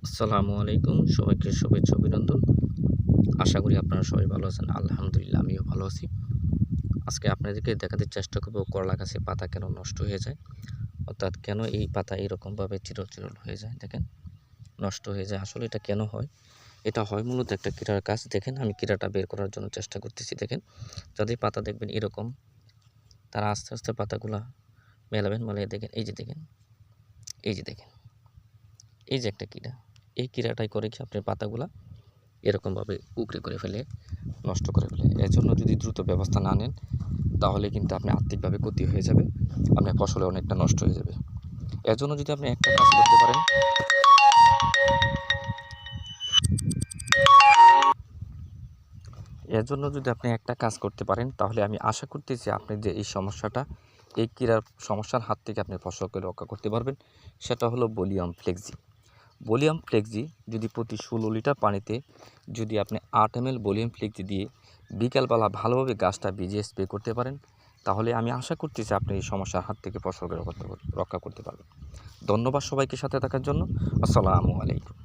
আসসালামু আলাইকুম। সবাইকে শুভেচ্ছা অভিনন্দন। আশা করি আপনারা সবাই ভালো আছেন। আলহামদুলিল্লাহ আমিও ভালো আছি। আজকে আপনাদেরকে দেখাতে চেষ্টা করব করলা গাছের পাতা কেন নষ্ট হয়ে যায়। অর্থাৎ কেন এই পাতা এরকমভাবে চিরল হয়ে যায়, দেখেন নষ্ট হয়ে যায়। আসলে এটা কেন হয়? এটা হয় মূলত একটা কীড়ার কাজ। দেখেন আমি কীড়াটা বের করার জন্য চেষ্টা করতেছি। দেখেন যাদের পাতা দেখবেন এরকম, তারা আস্তে, আস্তে পাতাগুলা মেলাবেন, দেখেন এই যে দেখেন, এই যে দেখেন, এই যে একটা কীড়া। এই কীড়াটাই করে কি আপনার পাতাগুলা এরকমভাবে উপড়ে করে ফেলে, নষ্ট করে ফেলে। এর জন্য যদি দ্রুত ব্যবস্থা না নেন তাহলে কিন্তু আপনি আর্থিকভাবে ক্ষতি হয়ে যাবে, আপনার ফসলে অনেকটা নষ্ট হয়ে যাবে। এর জন্য যদি আপনি একটা কাজ করতে পারেন, তাহলে আমি আশা করতেছি আপনি যে এই সমস্যাটা, এই কীড়ার সমস্যার হাত থেকে আপনি ফসলকে রক্ষা করতে পারবেন। সেটা হলো বলিয়াম ফ্লেক্সি। বলিয়াম ফ্লেক্সি যদি প্রতি 16 লিটার পানিতে যদি আপনি 8 ml বলিয়াম ফ্লেক্সি দিয়ে বিকালবেলা ভালোভাবে গাছটা ভিজিয়ে স্প্রে করতে পারেন, তাহলে আমি আশা করতেছি আপনি এই সমস্যার হাত থেকে ফসলকে রক্ষা করতে পারবেন। ধন্যবাদ সবাইকে সাথে থাকার জন্য। আসসালামু আলাইকুম।